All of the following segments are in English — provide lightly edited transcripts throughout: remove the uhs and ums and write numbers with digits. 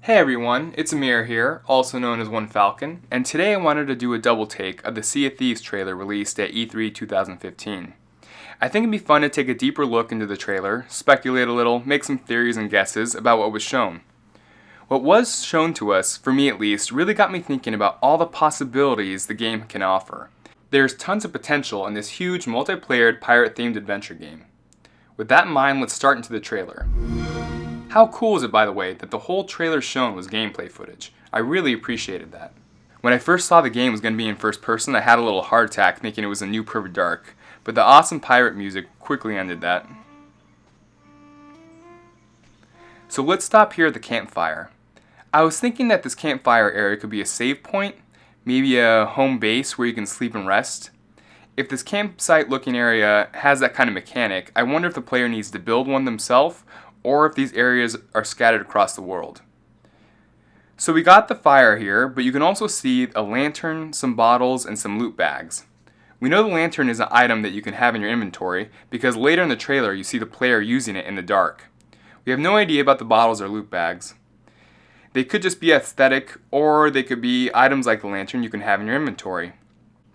Hey everyone, it's Amir here, also known as One Falcon, and today I wanted to do a double take of the Sea of Thieves trailer released at E3 2015. I think it'd be fun to take a deeper look into the trailer, speculate a little, make some theories and guesses about what was shown. What was shown to us, for me at least, really got me thinking about all the possibilities the game can offer. There's tons of potential in this huge multiplayer pirate-themed adventure game. With that in mind, let's start into the trailer. How cool is it, by the way, that the whole trailer shown was gameplay footage? I really appreciated that. When I first saw the game was going to be in first person, I had a little heart attack thinking it was a new Perfect Dark, but the awesome pirate music quickly ended that. So let's stop here at the campfire. I was thinking that this campfire area could be a save point, maybe a home base where you can sleep and rest. If this campsite looking area has that kind of mechanic, I wonder if the player needs to build one themselves or if these areas are scattered across the world. So we got the fire here, but you can also see a lantern, some bottles, and some loot bags. We know the lantern is an item that you can have in your inventory because later in the trailer you see the player using it in the dark. We have no idea about the bottles or loot bags. They could just be aesthetic, or they could be items like the lantern you can have in your inventory.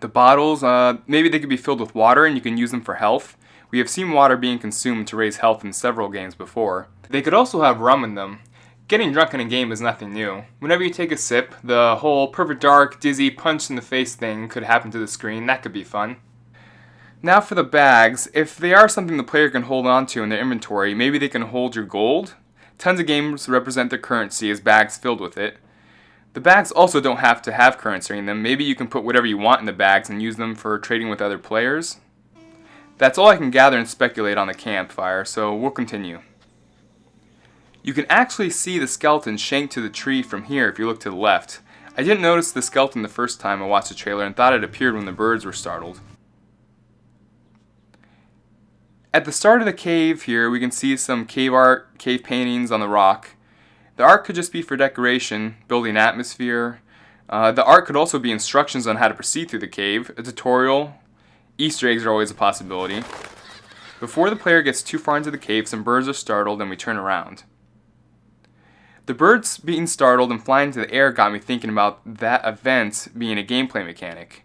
The bottles, maybe they could be filled with water and you can use them for health. We have seen water being consumed to raise health in several games before. They could also have rum in them. Getting drunk in a game is nothing new. Whenever you take a sip, the whole Perfect Dark, dizzy, punch in the face thing could happen to the screen. That could be fun. Now for the bags, if they are something the player can hold on to in their inventory, maybe they can hold your gold. Tons of games represent their currency as bags filled with it. The bags also don't have to have currency in them. Maybe you can put whatever you want in the bags and use them for trading with other players. That's all I can gather and speculate on the campfire, so we'll continue. You can actually see the skeleton shanked to the tree from here if you look to the left. I didn't notice the skeleton the first time I watched the trailer and thought it appeared when the birds were startled. At the start of the cave here, we can see some cave art, cave paintings on the rock. The art could just be for decoration, building atmosphere. The art could also be instructions on how to proceed through the cave, a tutorial. Easter eggs are always a possibility. Before the player gets too far into the cave, some birds are startled and we turn around. The birds being startled and flying into the air got me thinking about that event being a gameplay mechanic.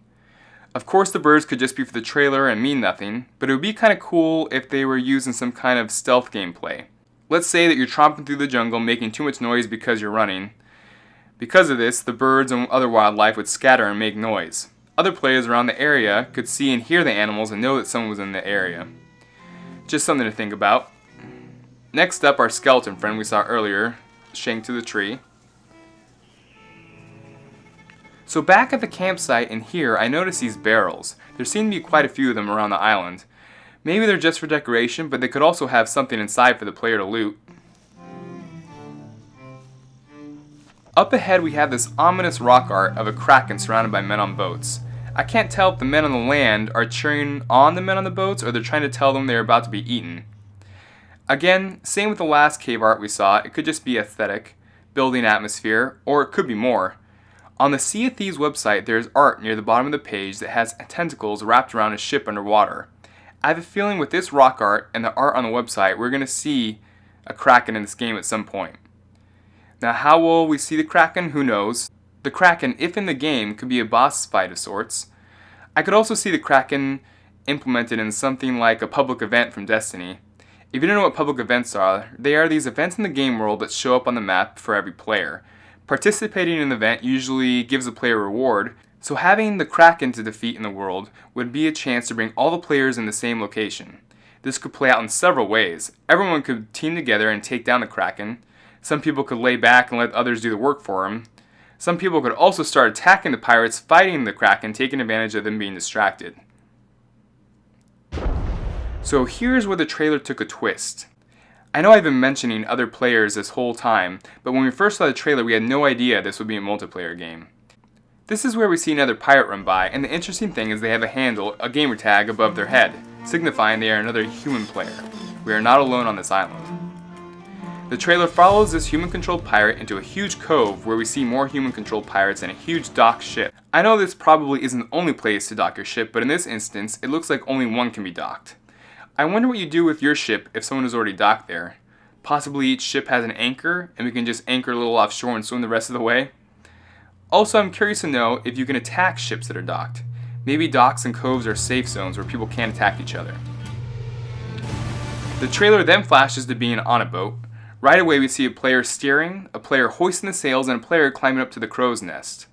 Of course the birds could just be for the trailer and mean nothing, but it would be kind of cool if they were used in some kind of stealth gameplay. Let's say that you're tromping through the jungle making too much noise because you're running. Because of this, the birds and other wildlife would scatter and make noise. Other players around the area could see and hear the animals and know that someone was in the area. Just something to think about. Next up, our skeleton friend we saw earlier, shanked to the tree. So back at the campsite and here, I noticed these barrels. There seem to be quite a few of them around the island. Maybe they're just for decoration, but they could also have something inside for the player to loot. Up ahead we have this ominous rock art of a kraken surrounded by men on boats. I can't tell if the men on the land are cheering on the men on the boats or they're trying to tell them they're about to be eaten. Again, same with the last cave art we saw, it could just be aesthetic, building atmosphere, or it could be more. On the Sea of Thieves website there's art near the bottom of the page that has tentacles wrapped around a ship underwater. I have a feeling with this rock art and the art on the website we're going to see a kraken in this game at some point. Now how will we see the kraken? Who knows? The kraken, if in the game, could be a boss fight of sorts. I could also see the kraken implemented in something like a public event from Destiny. If you don't know what public events are, they are these events in the game world that show up on the map for every player. Participating in an event usually gives the player a reward, so having the kraken to defeat in the world would be a chance to bring all the players in the same location. This could play out in several ways. Everyone could team together and take down the kraken. Some people could lay back and let others do the work for them. Some people could also start attacking the pirates, fighting the kraken, taking advantage of them being distracted. So here's where the trailer took a twist. I know I've been mentioning other players this whole time, but when we first saw the trailer we had no idea this would be a multiplayer game. This is where we see another pirate run by, and the interesting thing is they have a handle, a gamer tag, above their head, signifying they are another human player. We are not alone on this island. The trailer follows this human-controlled pirate into a huge cove where we see more human-controlled pirates and a huge docked ship. I know this probably isn't the only place to dock your ship, but in this instance, it looks like only one can be docked. I wonder what you do with your ship if someone is already docked there. Possibly each ship has an anchor, and we can just anchor a little offshore and swim the rest of the way. Also, I'm curious to know if you can attack ships that are docked. Maybe docks and coves are safe zones where people can't attack each other. The trailer then flashes to being on a boat. Right away we see a player steering, a player hoisting the sails, and a player climbing up to the crow's nest.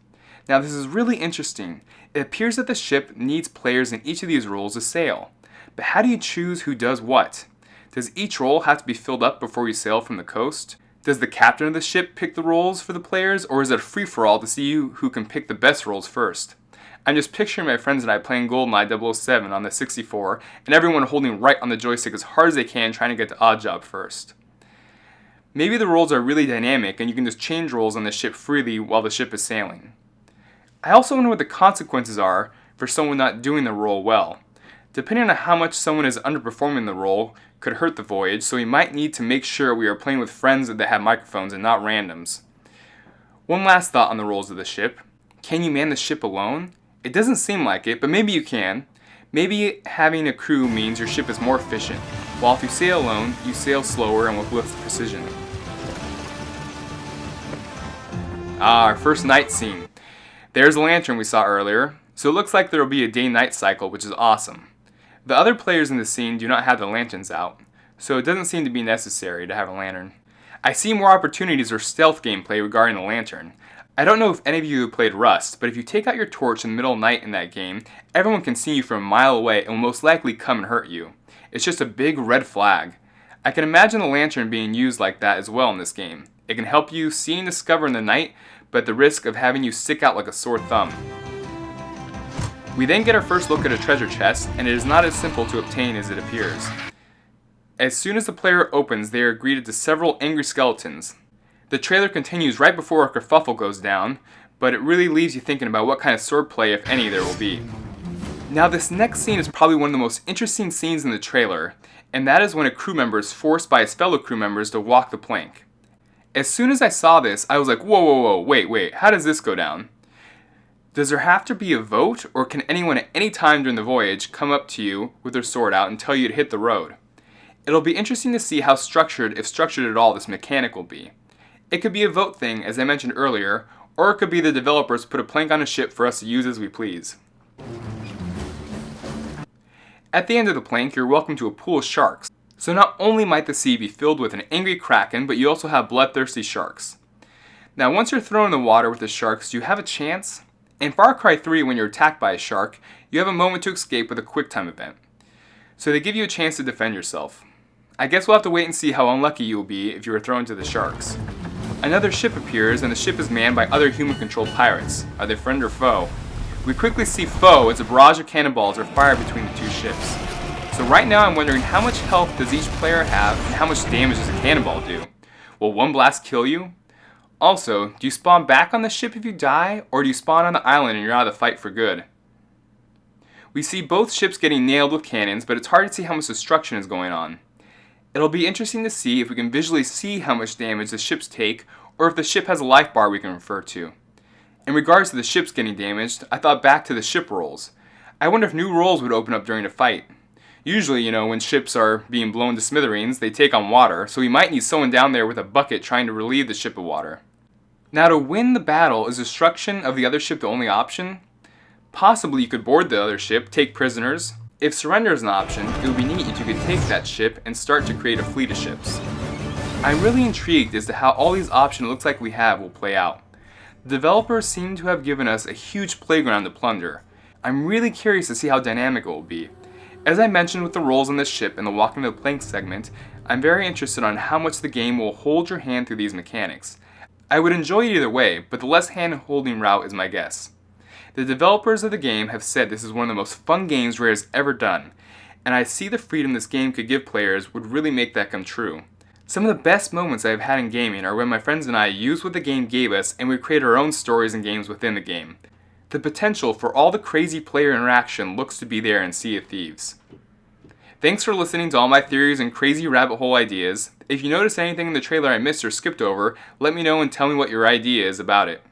Now this is really interesting. It appears that the ship needs players in each of these roles to sail. But how do you choose who does what? Does each role have to be filled up before you sail from the coast? Does the captain of the ship pick the roles for the players, or is it a free-for-all to see who can pick the best roles first? I'm just picturing my friends and I playing GoldenEye 007 on the 64, and everyone holding right on the joystick as hard as they can trying to get to Oddjob first. Maybe the roles are really dynamic and you can just change roles on the ship freely while the ship is sailing. I also wonder what the consequences are for someone not doing the role well. Depending on how much someone is underperforming the role could hurt the voyage, so we might need to make sure we are playing with friends that have microphones and not randoms. One last thought on the roles of the ship. Can you man the ship alone? It doesn't seem like it, but maybe you can. Maybe having a crew means your ship is more efficient, while if you sail alone, you sail slower and with less precision. Our first night scene. There's a lantern we saw earlier, so it looks like there will be a day-night cycle, which is awesome. The other players in the scene do not have the lanterns out, so it doesn't seem to be necessary to have a lantern. I see more opportunities for stealth gameplay regarding the lantern. I don't know if any of you have played Rust, but if you take out your torch in the middle of the night in that game, everyone can see you from a mile away and will most likely come and hurt you. It's just a big red flag. I can imagine the lantern being used like that as well in this game. It can help you see and discover in the night, but at the risk of having you stick out like a sore thumb. We then get our first look at a treasure chest, and it is not as simple to obtain as it appears. As soon as the player opens, they are greeted to several angry skeletons. The trailer continues right before a kerfuffle goes down, but it really leaves you thinking about what kind of swordplay, if any, there will be. Now this next scene is probably one of the most interesting scenes in the trailer, and that is when a crew member is forced by his fellow crew members to walk the plank. As soon as I saw this, I was like, whoa, wait, how does this go down? Does there have to be a vote, or can anyone at any time during the voyage come up to you with their sword out and tell you to hit the road? It'll be interesting to see how structured, if structured at all, this mechanic will be. It could be a vote thing, as I mentioned earlier, or it could be the developers put a plank on a ship for us to use as we please. At the end of the plank, you're welcome to a pool of sharks. So not only might the sea be filled with an angry kraken, but you also have bloodthirsty sharks. Now once you're thrown in the water with the sharks, do you have a chance? In Far Cry 3, when you're attacked by a shark, you have a moment to escape with a QuickTime event. So they give you a chance to defend yourself. I guess we'll have to wait and see how unlucky you will be if you are thrown to the sharks. Another ship appears, and the ship is manned by other human-controlled pirates. Are they friend or foe? We quickly see foe as a barrage of cannonballs are fired between the two ships. So right now I'm wondering how much health does each player have, and how much damage does a cannonball do? Will one blast kill you? Also, do you spawn back on the ship if you die, or do you spawn on the island and you're out of the fight for good? We see both ships getting nailed with cannons, but it's hard to see how much destruction is going on. It'll be interesting to see if we can visually see how much damage the ships take, or if the ship has a life bar we can refer to. In regards to the ships getting damaged, I thought back to the ship rolls. I wonder if new rolls would open up during a fight. Usually, when ships are being blown to smithereens, they take on water, so we might need someone down there with a bucket trying to relieve the ship of water. Now to win the battle, is destruction of the other ship the only option? Possibly you could board the other ship, take prisoners. If surrender is an option, it would be neat if you could take that ship and start to create a fleet of ships. I'm really intrigued as to how all these options it looks like we have will play out. The developers seem to have given us a huge playground to plunder. I'm really curious to see how dynamic it will be. As I mentioned with the roles on this ship and the walking to the plank segment, I'm very interested on how much the game will hold your hand through these mechanics. I would enjoy it either way, but the less hand-holding route is my guess. The developers of the game have said this is one of the most fun games Rare has ever done, and I see the freedom this game could give players would really make that come true. Some of the best moments I have had in gaming are when my friends and I used what the game gave us and we created our own stories and games within the game. The potential for all the crazy player interaction looks to be there in Sea of Thieves. Thanks for listening to all my theories and crazy rabbit hole ideas. If you notice anything in the trailer I missed or skipped over, let me know and tell me what your idea is about it.